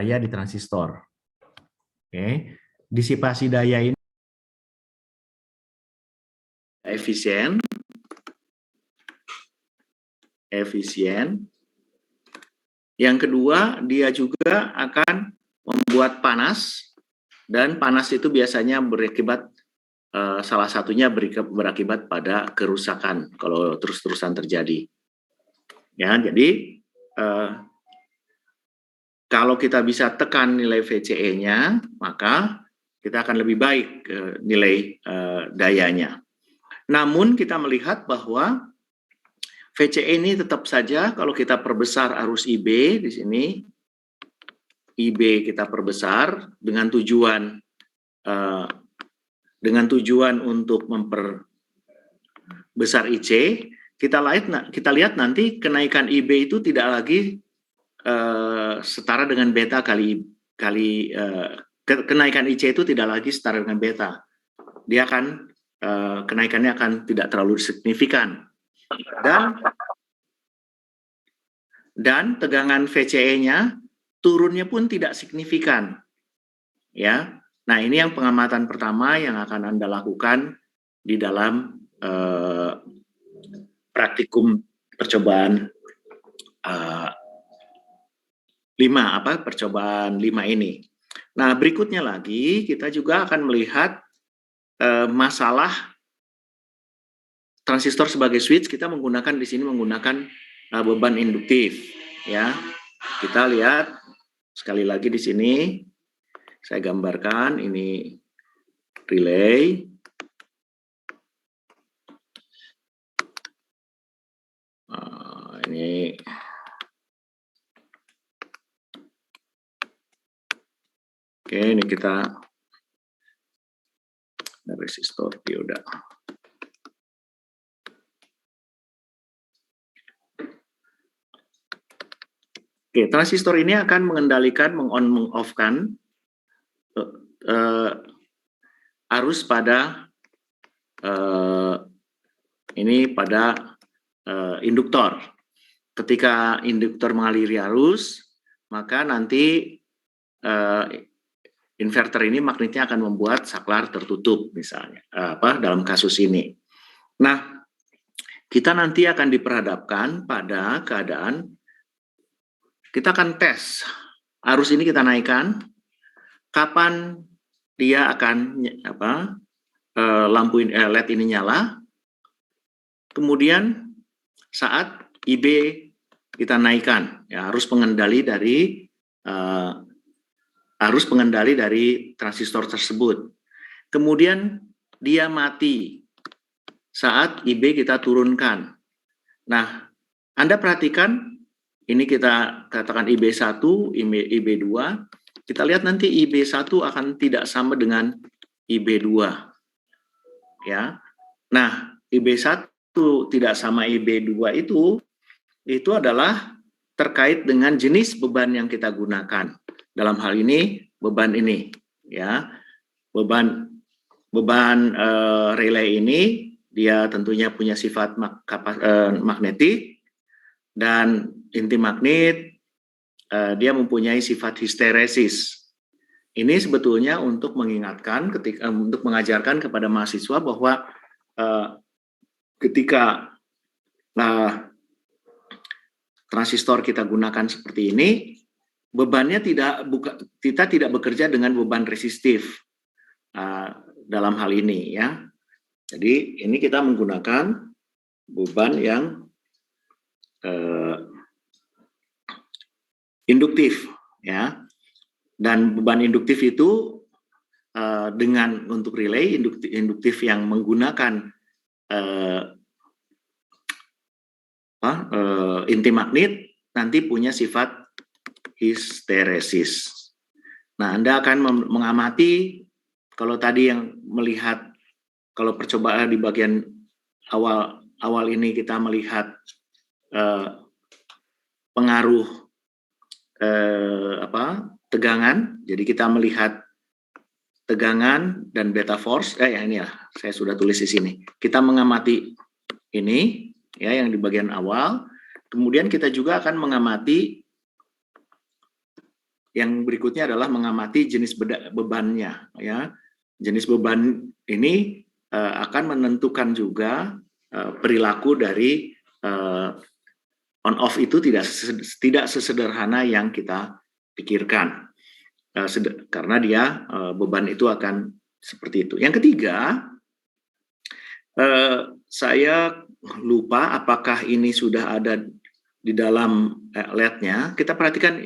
daya di transistor. Oke, disipasi daya ini efisien, Yang kedua, dia juga akan membuat panas, dan panas itu biasanya berakibat salah satunya berakibat pada kerusakan kalau terus-terusan terjadi. Ya, jadi kalau kita bisa tekan nilai VCE-nya, maka kita akan lebih baik nilai dayanya. Namun kita melihat bahwa VCE ini tetap saja kalau kita perbesar arus IB di sini, IB kita perbesar dengan tujuan untuk memperbesar IC, kita lihat nanti kenaikan IB itu tidak lagi setara dengan beta kenaikan IC itu tidak lagi setara dengan beta. Dia akan kenaikannya akan tidak terlalu signifikan. Dan tegangan VCE-nya turunnya pun tidak signifikan. Ya. Nah, ini yang pengamatan pertama yang akan Anda lakukan di dalam praktikum percobaan 5 ini. Nah, berikutnya lagi kita juga akan melihat masalah transistor sebagai switch. Kita menggunakan di sini beban induktif, ya. Kita lihat sekali lagi di sini saya gambarkan ini relay. Ini oke, ini kita resistor dioda. Oke, transistor ini akan mengendalikan meng-on meng-off-kan arus pada induktor. Ketika induktor mengaliri arus, maka nanti inverter ini magnetnya akan membuat saklar tertutup misalnya, dalam kasus ini. Nah, kita nanti akan diperhadapkan pada keadaan kita akan tes arus ini, kita naikkan, kapan dia akan lampu LED ini nyala, kemudian saat IB kita naikkan, ya, arus pengendali dari transistor tersebut. Kemudian dia mati saat IB kita turunkan. Nah, Anda perhatikan, ini kita katakan IB1, IB2, kita lihat nanti IB1 akan tidak sama dengan IB2. Ya. Nah, IB1 tidak sama IB2 itu adalah terkait dengan jenis beban yang kita gunakan. Dalam hal ini beban ini, ya, beban relay ini dia tentunya punya sifat magnetik, dan inti magnet dia mempunyai sifat histeresis. Ini sebetulnya untuk mengingatkan, untuk mengajarkan kepada mahasiswa bahwa ketika transistor kita gunakan seperti ini, bebannya kita tidak bekerja dengan beban resistif dalam hal ini, ya. Jadi ini kita menggunakan beban yang induktif, ya. Dan beban induktif itu untuk relay induktif yang menggunakan inti magnet nanti punya sifat histeresis. Nah, Anda akan mengamati, kalau tadi yang melihat, kalau percobaan di bagian awal ini kita melihat pengaruh tegangan, jadi kita melihat tegangan dan beta force, yang ini ya, saya sudah tulis di sini. Kita mengamati ini, ya, yang di bagian awal. Kemudian kita juga akan mengamati yang berikutnya adalah mengamati jenis bebannya, ya. Jenis beban ini akan menentukan juga perilaku dari on off itu tidak sesederhana yang kita pikirkan, karena dia beban itu akan seperti itu. Yang ketiga, saya lupa apakah ini sudah ada di dalam LED-nya. Kita perhatikan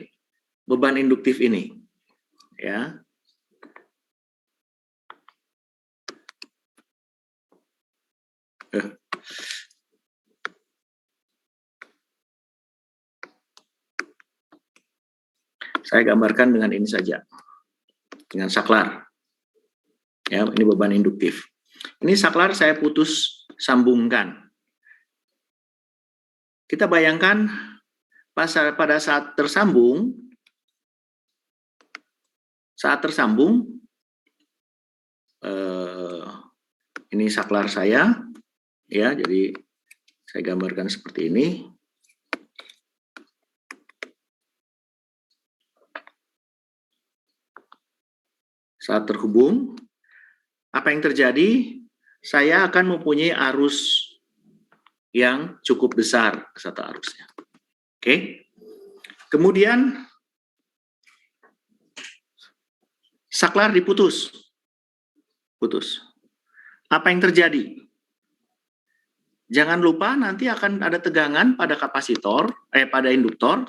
beban induktif ini, ya. Saya gambarkan dengan ini saja, dengan saklar. Ya, ini beban induktif. Ini saklar saya putus sambungkan. Kita bayangkan pada saat tersambung, ini saklar saya, ya. Jadi saya gambarkan seperti ini. Saat terhubung, apa yang terjadi? Saya akan mempunyai arus yang cukup besar satu arusnya. Oke. Kemudian saklar diputus. Apa yang terjadi? Jangan lupa nanti akan ada tegangan pada kapasitor, pada induktor.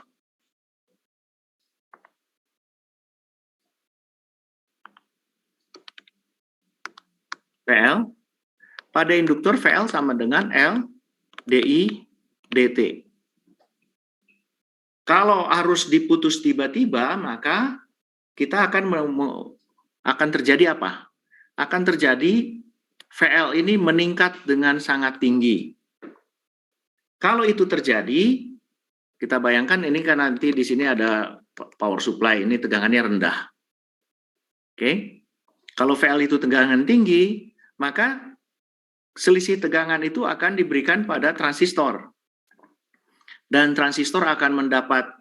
PL. Pada induktor VL sama dengan L DI DT. Kalau arus diputus tiba-tiba, maka kita akan terjadi apa? Akan terjadi VL ini meningkat dengan sangat tinggi. Kalau itu terjadi, kita bayangkan ini kan nanti di sini ada power supply, ini tegangannya rendah. Oke. Kalau VL itu tegangan tinggi, maka selisih tegangan itu akan diberikan pada transistor. Dan transistor akan mendapat,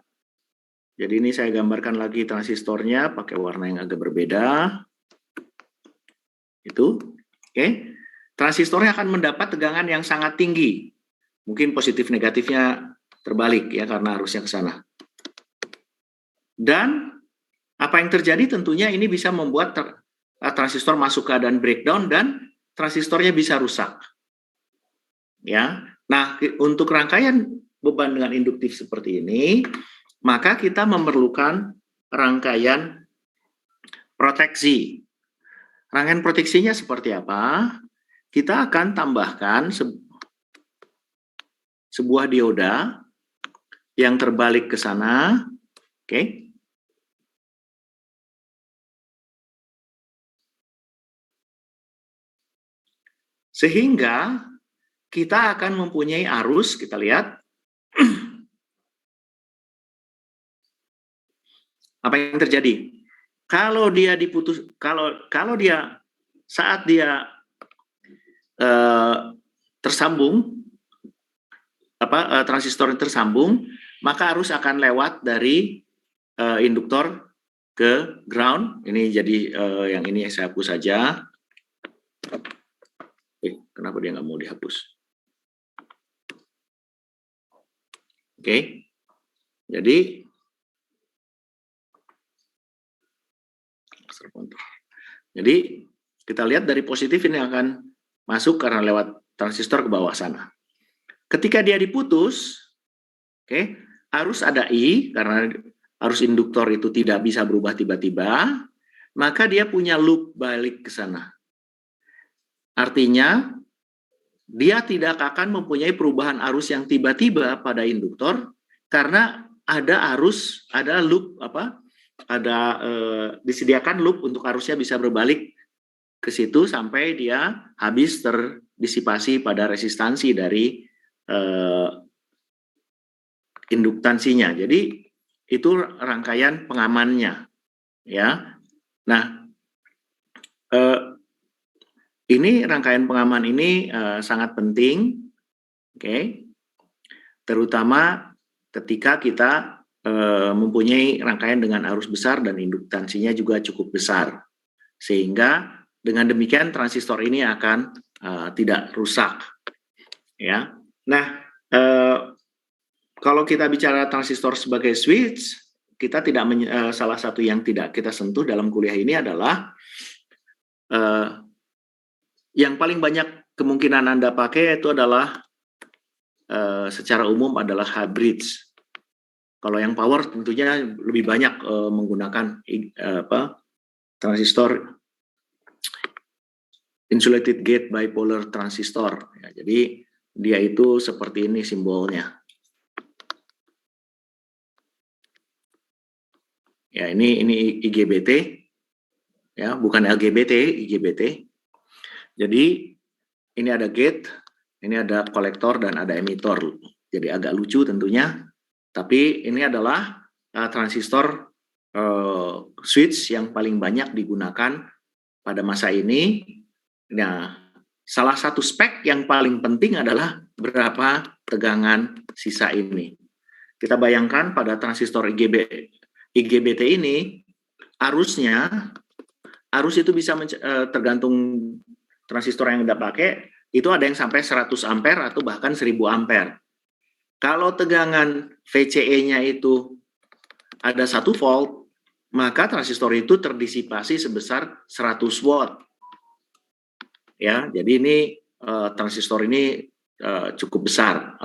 jadi ini saya gambarkan lagi transistornya pakai warna yang agak berbeda. Itu, oke. Transistornya akan mendapat tegangan yang sangat tinggi. Mungkin positif negatifnya terbalik ya karena arusnya ke sana. Dan apa yang terjadi tentunya ini bisa membuat transistor masuk keadaan breakdown dan transistornya bisa rusak. Ya. Nah, untuk rangkaian beban dengan induktif seperti ini, maka kita memerlukan rangkaian proteksi. Rangkaian proteksinya seperti apa? Kita akan tambahkan sebuah dioda yang terbalik ke sana, oke. Sehingga kita akan mempunyai arus, kita lihat apa yang terjadi. Kalau dia diputus, kalau dia saat dia tersambung, transistor tersambung, maka arus akan lewat dari induktor ke ground. Ini jadi yang ini saya hapus saja. Kenapa dia nggak mau dihapus? Oke. Jadi kita lihat dari positif ini akan masuk karena lewat transistor ke bawah sana. Ketika dia diputus, oke, harus ada I karena arus induktor itu tidak bisa berubah tiba-tiba, maka dia punya loop balik ke sana. Artinya dia tidak akan mempunyai perubahan arus yang tiba-tiba pada induktor karena ada arus, ada loop disediakan loop untuk arusnya bisa berbalik ke situ sampai dia habis terdisipasi pada resistansi dari induktansinya. Jadi itu rangkaian pengamannya, ya. Nah, ini rangkaian pengaman ini sangat penting, oke. Terutama ketika kita mempunyai rangkaian dengan arus besar dan induktansinya juga cukup besar, sehingga dengan demikian transistor ini akan tidak rusak, ya. Nah, kalau kita bicara transistor sebagai switch, kita tidak salah satu yang tidak kita sentuh dalam kuliah ini adalah yang paling banyak kemungkinan Anda pakai itu adalah secara umum adalah high bridge. Kalau yang power tentunya lebih banyak menggunakan transistor insulated gate bipolar transistor. Ya, jadi dia itu seperti ini simbolnya. Ya, ini IGBT, ya, bukan LGBT, IGBT. Jadi ini ada gate, ini ada kolektor dan ada emitor. Jadi agak lucu tentunya, tapi ini adalah transistor switch yang paling banyak digunakan pada masa ini. Nah, salah satu spek yang paling penting adalah berapa tegangan sisa ini. Kita bayangkan pada transistor IGBT ini, arus itu bisa tergantung transistor yang Anda pakai, itu ada yang sampai 100 ampere atau bahkan 1000 ampere. Kalau tegangan VCE-nya itu ada 1 volt, maka transistor itu terdisipasi sebesar 100 watt. Ya, jadi ini transistor ini cukup besar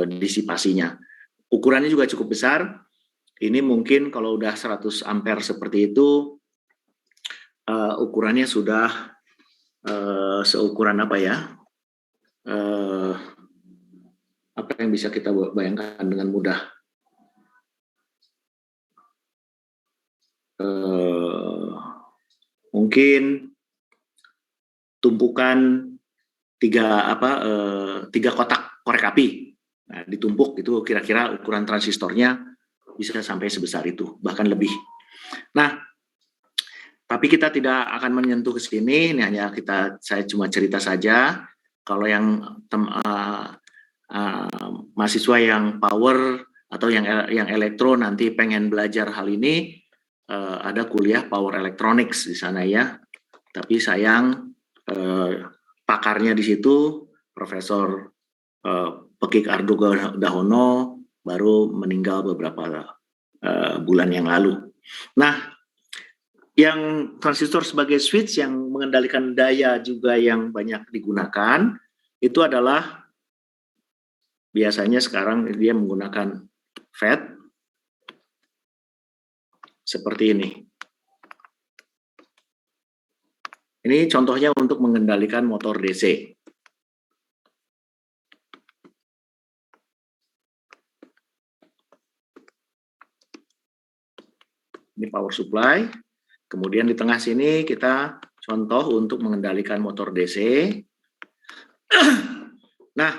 disipasinya. Ukurannya juga cukup besar. Ini mungkin kalau udah 100 ampere seperti itu, ukurannya sudah seukuran apa ya? Apa yang bisa kita bayangkan dengan mudah? Mungkin tumpukan tiga kotak korek api. Nah, ditumpuk itu kira-kira ukuran transistornya bisa sampai sebesar itu, bahkan lebih. Nah, tapi kita tidak akan menyentuh ke sini, ini hanya saya cuma cerita saja. Kalau yang mahasiswa yang power atau yang elektro nanti pengen belajar hal ini, ada kuliah power electronics di sana ya. Tapi sayang pakarnya di situ Profesor Pekik Ardo Dahono baru meninggal beberapa bulan yang lalu. Nah, yang transistor sebagai switch yang mengendalikan daya juga yang banyak digunakan itu adalah biasanya sekarang dia menggunakan FET seperti ini. Ini contohnya untuk mengendalikan motor DC. Ini power supply. Kemudian di tengah sini kita contoh untuk mengendalikan motor DC. Nah,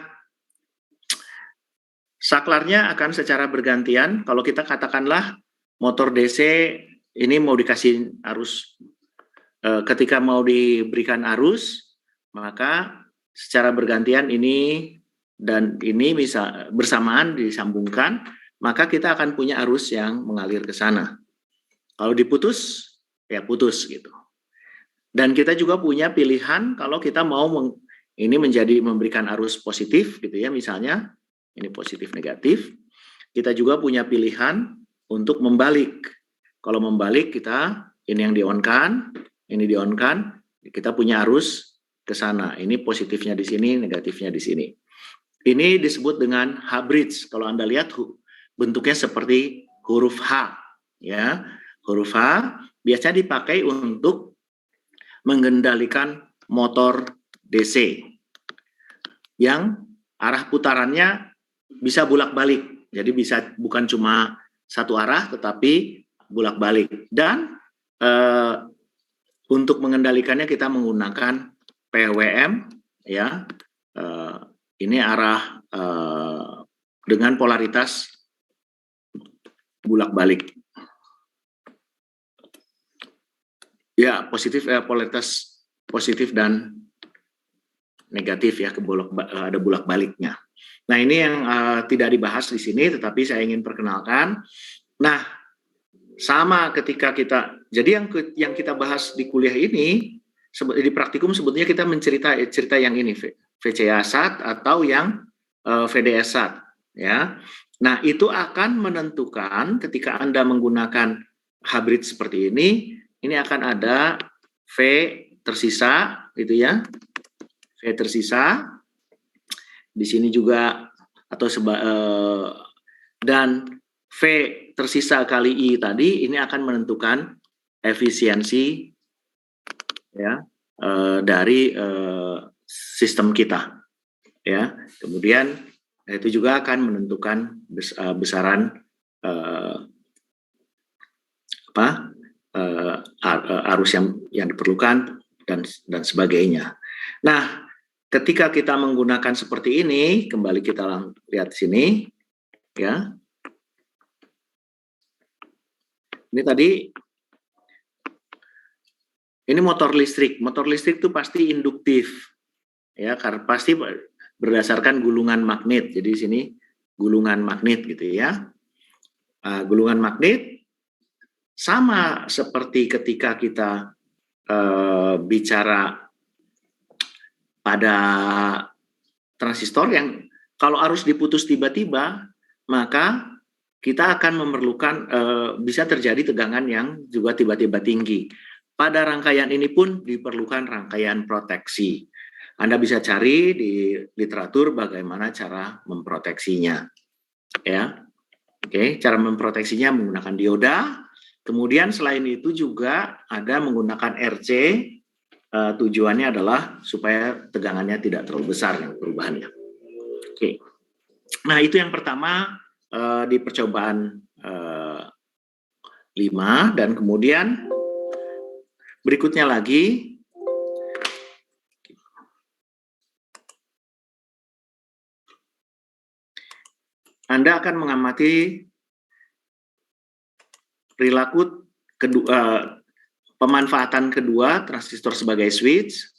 saklarnya akan secara bergantian. Kalau kita katakanlah motor DC ini mau dikasih arus, ketika mau diberikan arus, maka secara bergantian ini dan ini bisa bersamaan disambungkan, maka kita akan punya arus yang mengalir ke sana. Kalau diputus, ya putus gitu. Dan kita juga punya pilihan kalau kita mau ini memberikan arus positif gitu ya, misalnya ini positif negatif. Kita juga punya pilihan untuk membalik. Kalau membalik kita ini yang di-on-kan, ini di-on-kan, kita punya arus ke sana. Ini positifnya di sini, negatifnya di sini. Ini disebut dengan H-bridge. Kalau Anda lihat bentuknya seperti huruf H, ya. Huruf H biasanya dipakai untuk mengendalikan motor DC yang arah putarannya bisa bolak-balik. Jadi bisa bukan cuma satu arah tetapi bolak-balik. Dan untuk mengendalikannya kita menggunakan PWM ya. Ini arah dengan polaritas bolak-balik. Ya, polaritas positif dan negatif ya, ada bolak-baliknya. Nah, ini yang tidak dibahas di sini, tetapi saya ingin perkenalkan. Nah, sama ketika kita, jadi yang kita bahas di kuliah ini, di praktikum sebetulnya kita cerita yang ini, VCA-SAT atau yang VDS-SAT, ya. Nah, itu akan menentukan ketika Anda menggunakan hybrid seperti ini akan ada V tersisa, gitu ya. V tersisa. Di sini juga atau dan V tersisa kali I tadi ini akan menentukan efisiensi ya dari sistem kita ya. Kemudian itu juga akan menentukan besaran arus yang diperlukan dan sebagainya. Nah, ketika kita menggunakan seperti ini, kembali kita lihat sini ya. Ini tadi, ini motor listrik. Motor listrik itu pasti induktif, ya, karena pasti berdasarkan gulungan magnet. Jadi di sini gulungan magnet gitu ya. Gulungan magnet sama seperti ketika kita bicara pada transistor yang kalau arus diputus tiba-tiba, maka kita akan memerlukan bisa terjadi tegangan yang juga tiba-tiba tinggi. Pada rangkaian ini pun diperlukan rangkaian proteksi. Anda bisa cari di literatur bagaimana cara memproteksinya. Ya. Oke, cara memproteksinya menggunakan dioda. Kemudian selain itu juga ada menggunakan RC. Tujuannya adalah supaya tegangannya tidak terlalu besar yang perubahannya. Oke. Nah, itu yang pertama di percobaan 5 dan kemudian berikutnya lagi Anda akan mengamati perilaku kedua, pemanfaatan kedua transistor sebagai switch.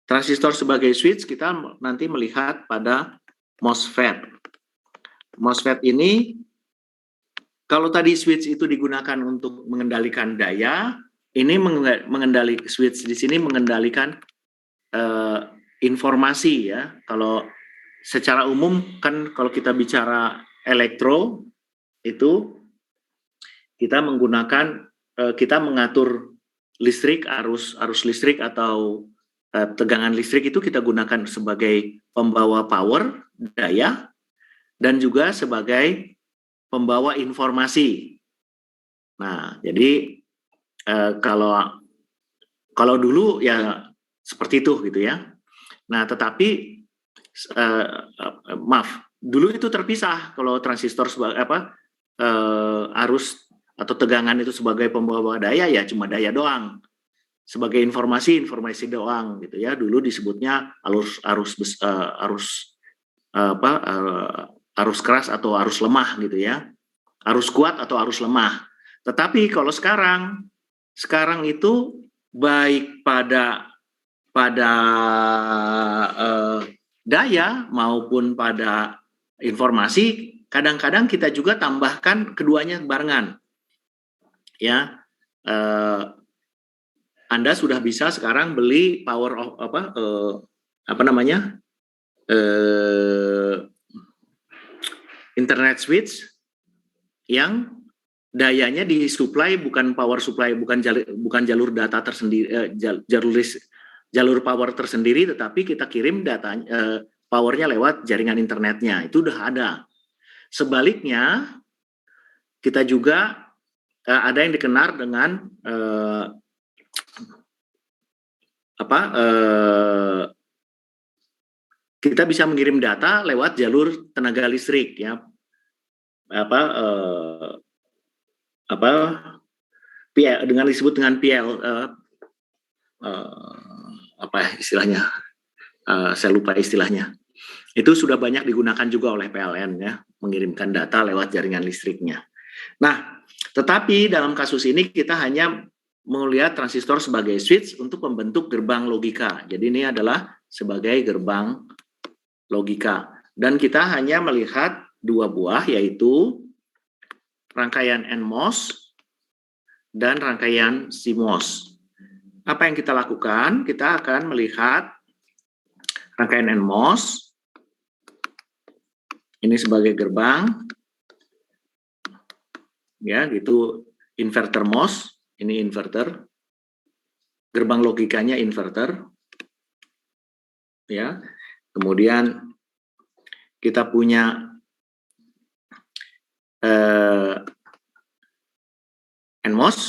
Transistor sebagai switch kita nanti melihat pada MOSFET. MOSFET ini, kalau tadi switch itu digunakan untuk mengendalikan daya, ini switch di sini mengendalikan informasi ya. Kalau secara umum kan kalau kita bicara elektro itu kita menggunakan kita mengatur listrik, arus listrik atau tegangan listrik itu kita gunakan sebagai pembawa power, daya, dan juga sebagai pembawa informasi. Nah, jadi kalau dulu ya seperti itu gitu ya. Nah, tetapi maaf, dulu itu terpisah kalau transistor sebagai arus atau tegangan itu sebagai pembawa daya ya cuma daya doang. Sebagai informasi doang gitu ya. Dulu disebutnya arus keras atau arus lemah gitu ya. Arus kuat atau arus lemah. Tetapi kalau sekarang itu baik pada daya maupun pada informasi, kadang-kadang kita juga tambahkan keduanya barengan. Ya. Anda sudah bisa sekarang beli power of internet switch yang dayanya disuplai bukan power supply, bukan jalur data tersendiri, jalur power tersendiri, tetapi kita kirim datanya powernya lewat jaringan internetnya. Itu udah ada. Sebaliknya kita juga ada yang dikenal dengan kita bisa mengirim data lewat jalur tenaga listrik ya, dengan disebut dengan PL, istilahnya, saya lupa istilahnya. Itu sudah banyak digunakan juga oleh PLN ya, mengirimkan data lewat jaringan listriknya. Nah, tetapi dalam kasus ini kita hanya melihat transistor sebagai switch untuk membentuk gerbang logika. Jadi ini adalah sebagai gerbang logika. Dan kita hanya melihat dua buah, yaitu rangkaian NMOS dan rangkaian CMOS. Apa yang kita lakukan? Kita akan melihat rangkaian NMOS ini sebagai gerbang, ya, gitu. Inverter MOS, ini inverter, gerbang logikanya inverter, ya. Kemudian kita punya NMOS,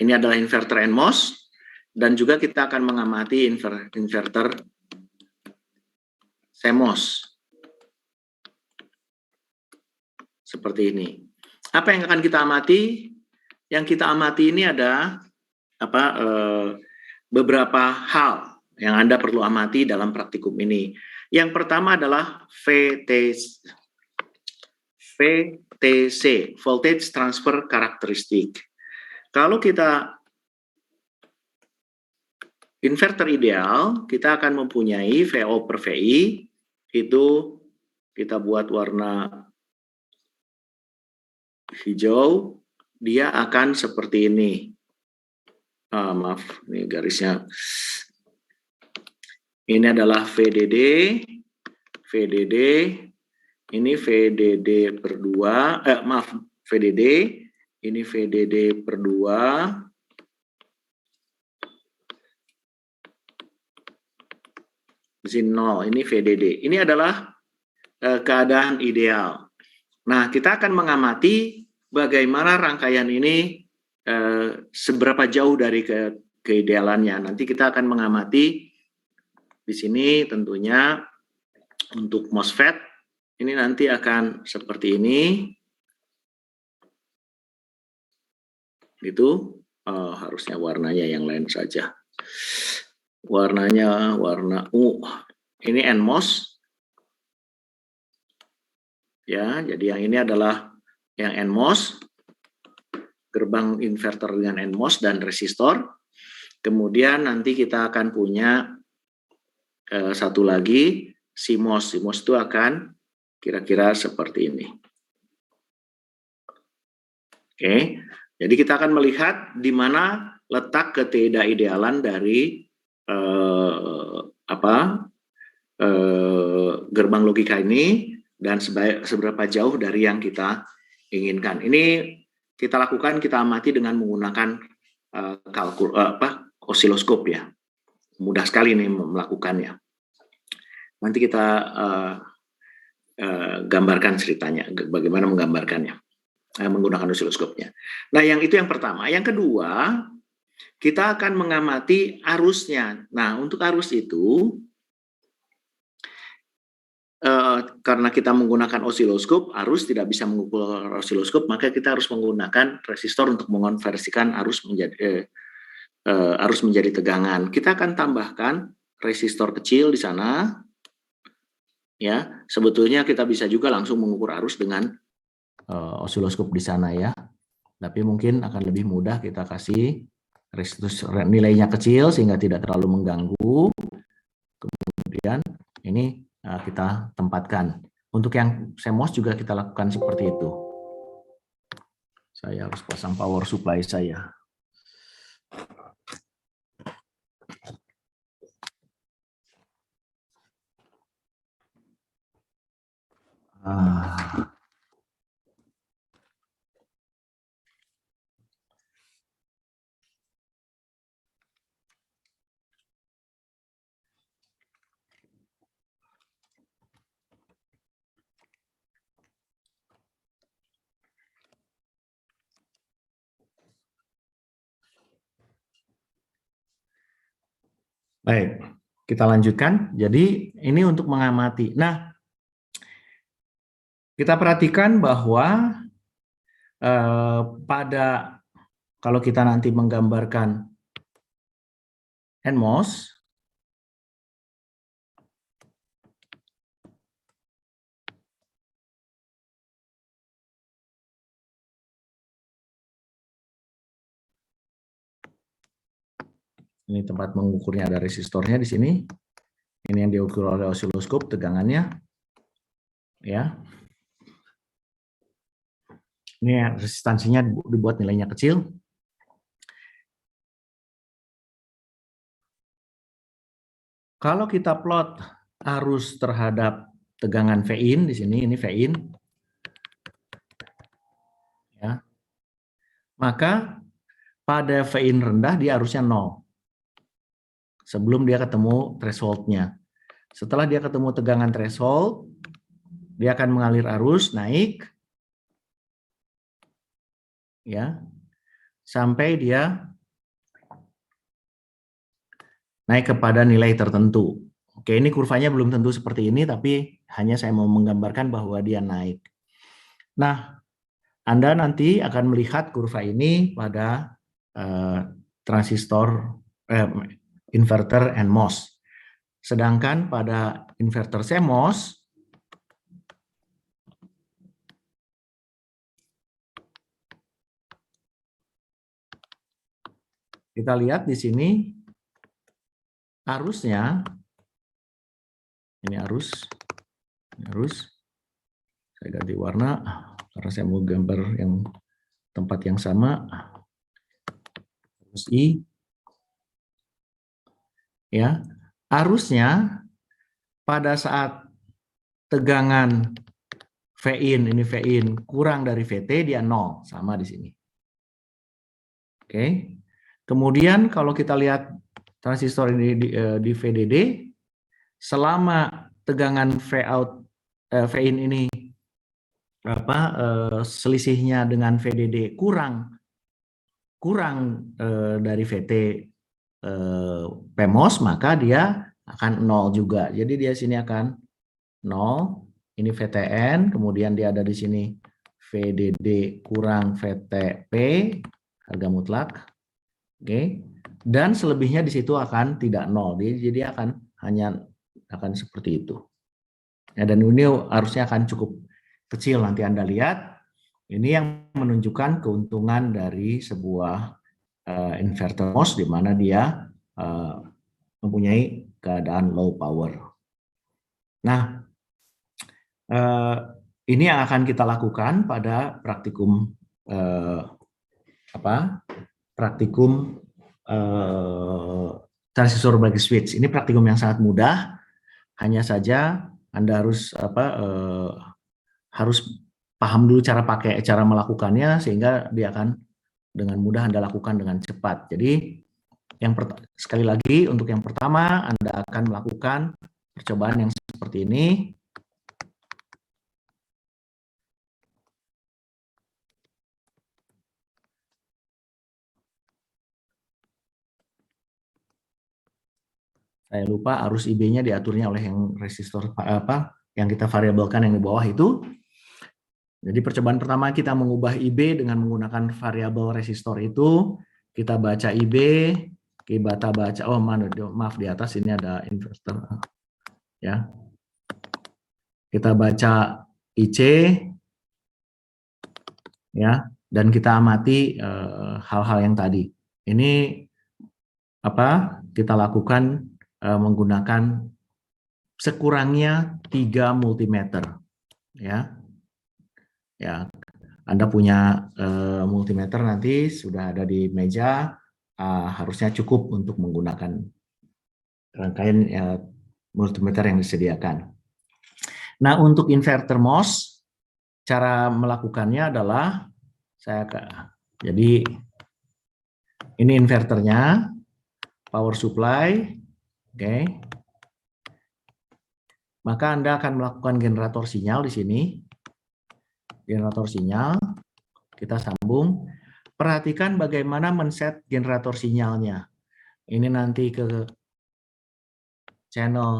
ini adalah inverter NMOS, dan juga kita akan mengamati inverter CMOS seperti ini. Apa yang akan kita amati? Yang kita amati ini ada beberapa hal yang Anda perlu amati dalam praktikum ini. Yang pertama adalah VTC, Voltage Transfer Characteristic. Kalau kita inverter ideal, kita akan mempunyai VO per VI, itu kita buat warna hijau, dia akan seperti ini. Maaf, ini garisnya. Ini adalah VDD, ini VDD per 2, maaf, VDD, ini VDD per 2, di sini 0, ini VDD. Ini adalah keadaan ideal. Nah, kita akan mengamati bagaimana rangkaian ini seberapa jauh dari keidealannya. Nanti kita akan mengamati di sini tentunya untuk MOSFET ini nanti akan seperti ini. Gitu. Harusnya warnanya yang lain saja. Warnanya warna ungu. Ini NMOS. Ya, jadi yang ini adalah yang NMOS, gerbang inverter dengan NMOS dan resistor. Kemudian nanti kita akan punya satu lagi CMOS. CMOS itu akan kira-kira seperti ini. Oke, jadi kita akan melihat di mana letak ketidakidealan dari gerbang logika ini dan seberapa jauh dari yang kita inginkan. Ini kita lakukan, kita amati dengan menggunakan osiloskop ya. Mudah sekali nih melakukannya. Nanti kita gambarkan ceritanya, bagaimana menggambarkannya menggunakan osiloskopnya. Nah, yang itu yang pertama. Yang kedua, kita akan mengamati arusnya. Nah, untuk arus itu karena kita menggunakan osiloskop, arus tidak bisa mengukur osiloskop, maka kita harus menggunakan resistor untuk mengonversikan arus menjadi tegangan. Kita akan tambahkan resistor kecil di sana. Ya, sebetulnya kita bisa juga langsung mengukur arus dengan osiloskop di sana ya. Tapi mungkin akan lebih mudah kita kasih resistor nilainya kecil sehingga tidak terlalu mengganggu. Kemudian ini kita tempatkan. Untuk yang CMOS juga kita lakukan seperti itu. Saya harus pasang power supply saya. Baik, kita lanjutkan. Jadi ini untuk mengamati. Nah, kita perhatikan bahwa kalau kita nanti menggambarkan NMOS, Ini tempat mengukurnya, ada resistornya di sini. Ini yang diukur oleh osiloskop tegangannya. Ya. Ini resistansinya dibuat nilainya kecil. Kalau kita plot arus terhadap tegangan Vin di sini, ini Vin, ya, maka pada Vin rendah dia arusnya 0 sebelum dia ketemu thresholdnya. Setelah dia ketemu tegangan threshold, dia akan mengalir arus naik, ya, sampai dia naik kepada nilai tertentu. Oke, ini kurvanya belum tentu seperti ini, tapi hanya saya mau menggambarkan bahwa dia naik. Nah, Anda nanti akan melihat kurva ini pada transistor, inverter NMOS. Sedangkan pada inverter CMOS, kita lihat di sini arusnya, ini arus, saya ganti warna karena saya mau gambar yang tempat yang sama, arus I, ya, arusnya pada saat tegangan Vin, ini Vin kurang dari VT, dia 0, sama di sini. Oke. Kemudian kalau kita lihat transistor ini di VDD, selama tegangan Vin ini selisihnya dengan VDD kurang dari VT PMOS, maka dia akan 0 juga. Jadi dia sini akan 0, ini VTN, kemudian dia ada di sini VDD kurang VTP, harga mutlak. Oke. Dan selebihnya di situ akan tidak 0. Jadi akan seperti itu. Ya, dan ini harusnya akan cukup kecil, nanti Anda lihat. Ini yang menunjukkan keuntungan dari sebuah inverter MOS di mana dia mempunyai keadaan low power. Nah, ini yang akan kita lakukan pada praktikum transistor bagi switch. Ini praktikum yang sangat mudah, hanya saja Anda harus paham dulu cara melakukannya sehingga dia akan dengan mudah Anda lakukan dengan cepat. Jadi sekali lagi untuk yang pertama Anda akan melakukan percobaan yang seperti ini. Saya lupa arus IB-nya diaturnya oleh yang resistor yang kita variabelkan yang di bawah itu. Jadi percobaan pertama kita mengubah IB dengan menggunakan variabel resistor itu. Kita baca IB, kita baca, maaf di atas ini ada inverter. Ya. Kita baca IC, ya, dan kita amati hal-hal yang tadi. Ini kita lakukan menggunakan sekurangnya 3 multimeter, ya. Ya, Anda punya multimeter nanti sudah ada di meja, harusnya cukup untuk menggunakan rangkaian multimeter yang disediakan. Nah, untuk inverter MOS, cara melakukannya adalah jadi ini inverternya, power supply, oke. Maka Anda akan melakukan generator sinyal di sini. Generator sinyal, kita sambung. Perhatikan bagaimana men-set generator sinyalnya. Ini nanti ke channel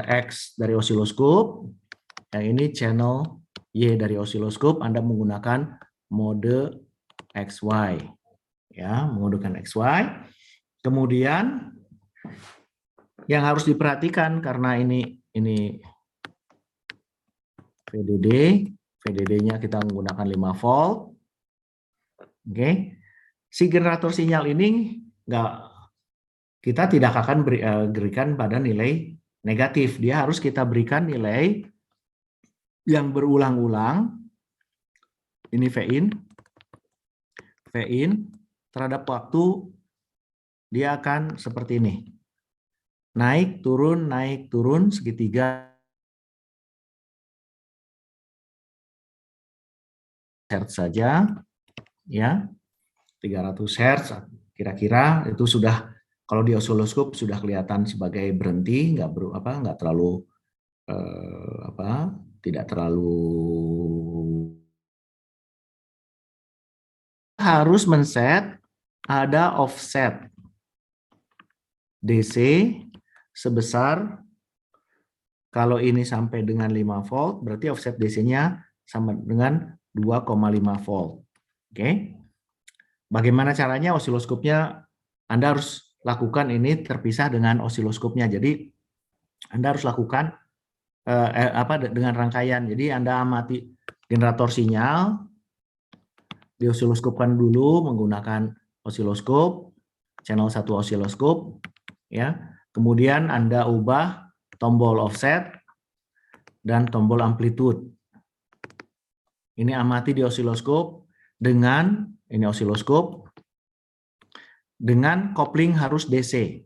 X dari osiloskop. Yang ini channel Y dari osiloskop. Anda menggunakan mode XY. Ya, menggunakan XY. Kemudian yang harus diperhatikan karena ini VDD, VDD-nya kita menggunakan 5 volt. Oke. Si generator sinyal ini kita tidak akan berikan pada nilai negatif. Dia harus kita berikan nilai yang berulang-ulang. Ini V in terhadap waktu dia akan seperti ini. Naik, turun segitiga Hz saja, ya, 300 Hz kira-kira itu sudah, kalau di osiloskop sudah kelihatan sebagai berhenti, nggak terlalu tidak terlalu, harus men-set ada offset DC sebesar, kalau ini sampai dengan 5 volt, berarti offset DC-nya sama dengan 2,5 volt. Oke. Bagaimana caranya? Osiloskopnya Anda harus lakukan ini terpisah dengan osiloskopnya. Jadi Anda harus lakukan dengan rangkaian. Jadi Anda amati generator sinyal, diosiloskopkan dulu menggunakan osiloskop, channel 1 osiloskop, ya. Kemudian Anda ubah tombol offset dan tombol amplitude. Ini amati di osiloskop dengan ini osiloskop dengan kopling harus DC.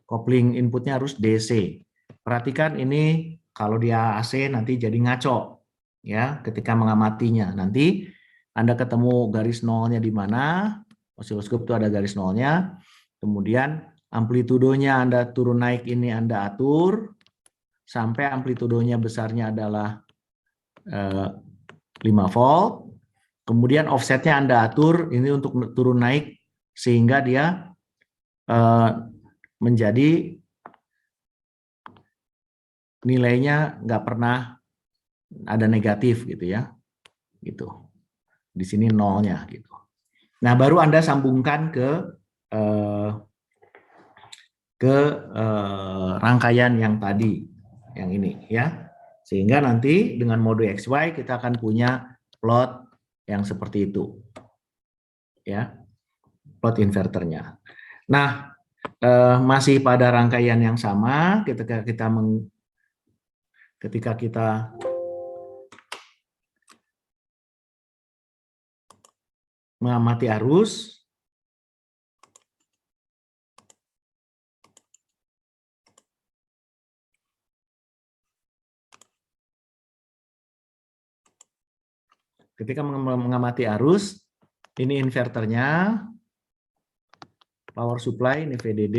Kopling inputnya harus DC. Perhatikan ini kalau dia AC nanti jadi ngaco ya ketika mengamatinya. Nanti Anda ketemu garis nolnya di mana? Osiloskop itu ada garis nolnya. Kemudian amplitudonya Anda turun naik ini Anda atur sampai amplitudonya besarnya adalah 5 volt. Kemudian offsetnya Anda atur ini untuk turun naik sehingga dia menjadi nilainya nggak pernah ada negatif gitu ya, gitu. Di sini nolnya gitu. Nah baru Anda sambungkan ke rangkaian yang tadi, yang ini ya, sehingga nanti dengan mode XY kita akan punya plot yang seperti itu, ya, plot inverternya. Nah masih pada rangkaian yang sama, ketika kita mengamati arus, ketika mengamati arus, ini inverternya, power supply, ini VDD,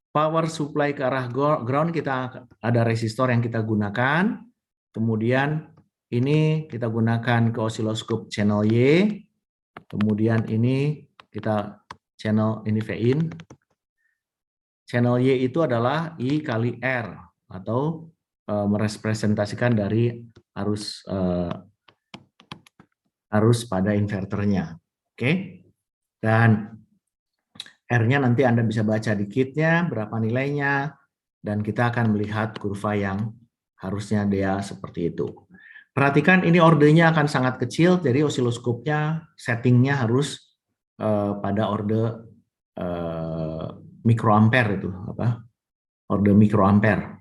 power supply ke arah ground, kita ada resistor yang kita gunakan, kemudian ini kita gunakan ke osiloskop channel Y, kemudian ini kita channel ini V-in, channel Y itu adalah I kali R, atau merepresentasikan dari arus pada inverternya. Oke. Dan R-nya nanti Anda bisa baca di kitnya berapa nilainya, dan kita akan melihat kurva yang harusnya dia seperti itu. Perhatikan ini ordenya akan sangat kecil, jadi osiloskopnya settingnya harus pada orde mikroampere itu apa? Orde mikroampere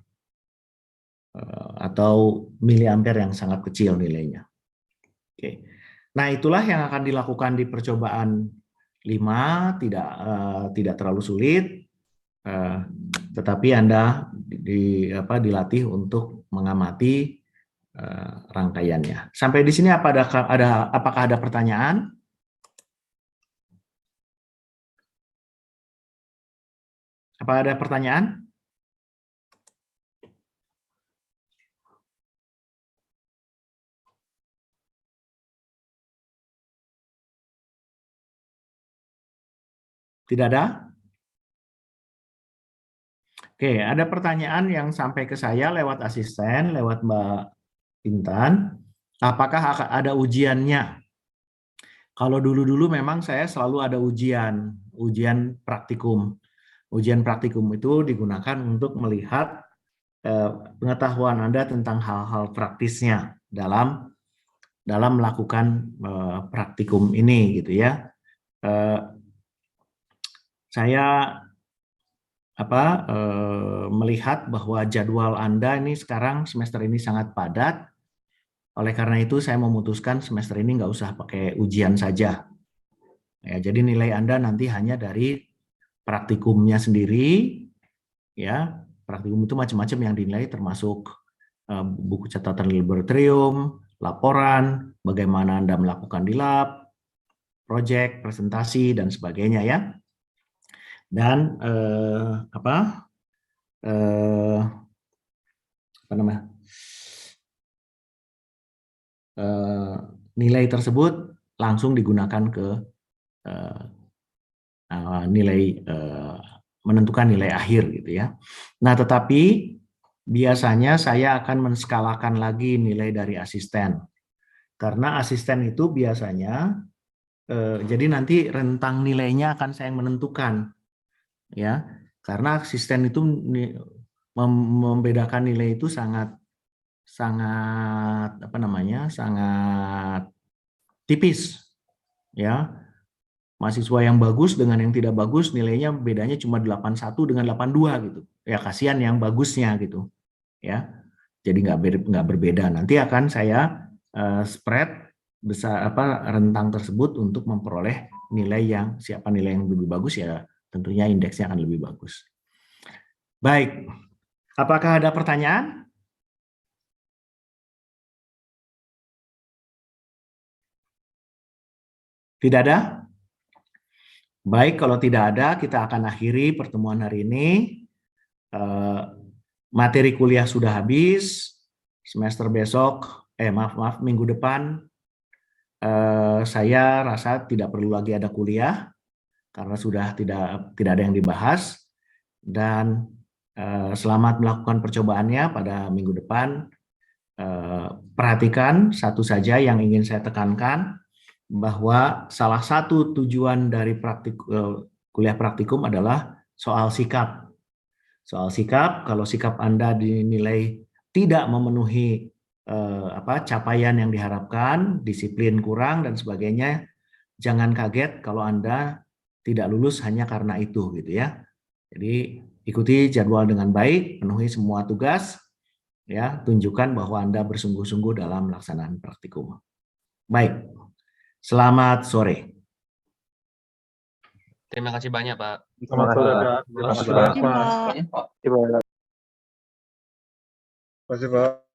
atau miliampere yang sangat kecil nilainya. Oke. Nah, itulah yang akan dilakukan di percobaan 5, tidak terlalu sulit, tetapi Anda dilatih untuk mengamati rangkaiannya. Sampai di sini apakah ada pertanyaan? Apa ada pertanyaan? Tidak ada? Oke, ada pertanyaan yang sampai ke saya lewat asisten, lewat Mbak Intan. Apakah ada ujiannya? Kalau dulu-dulu memang saya selalu ada ujian praktikum. Ujian praktikum itu digunakan untuk melihat pengetahuan Anda tentang hal-hal praktisnya dalam melakukan praktikum ini gitu ya. saya melihat bahwa jadwal Anda ini sekarang semester ini sangat padat. Oleh karena itu saya memutuskan semester ini nggak usah pakai ujian saja. Ya, jadi nilai Anda nanti hanya dari praktikumnya sendiri. Ya, praktikum itu macam-macam yang dinilai, termasuk buku catatan laboratorium, laporan, bagaimana Anda melakukan di lab, proyek, presentasi, dan sebagainya ya. Dan nilai tersebut langsung digunakan ke menentukan nilai akhir gitu ya. Nah, tetapi biasanya saya akan menskalakan lagi nilai dari asisten. Karena asisten itu biasanya jadi nanti rentang nilainya akan saya menentukan ya. Karena asisten itu membedakan nilai itu sangat sangat tipis ya. Mahasiswa yang bagus dengan yang tidak bagus nilainya bedanya cuma 81 dengan 82 gitu. Ya kasihan yang bagusnya gitu. Ya. Jadi nggak berbeda. Nanti akan saya spread besar rentang tersebut untuk memperoleh nilai siapa nilai yang lebih bagus ya tentunya indeksnya akan lebih bagus. Baik. Apakah ada pertanyaan? Tidak ada? Baik, kalau tidak ada, kita akan akhiri pertemuan hari ini. Materi kuliah sudah habis. Semester besok, minggu depan, saya rasa tidak perlu lagi ada kuliah karena sudah tidak ada yang dibahas. Dan selamat melakukan percobaannya pada minggu depan. Perhatikan satu saja yang ingin saya tekankan, bahwa salah satu tujuan dari kuliah praktikum adalah soal sikap. Soal sikap, kalau sikap Anda dinilai tidak memenuhi capaian yang diharapkan, disiplin kurang dan sebagainya, jangan kaget kalau Anda tidak lulus hanya karena itu gitu ya. Jadi ikuti jadwal dengan baik, penuhi semua tugas, ya, tunjukkan bahwa Anda bersungguh-sungguh dalam melaksanakan praktikum. Baik. Selamat sore. Terima kasih banyak, Pak. Selamat sore, Pak. Terima kasih banyak, Pak. Terima kasih, Pak.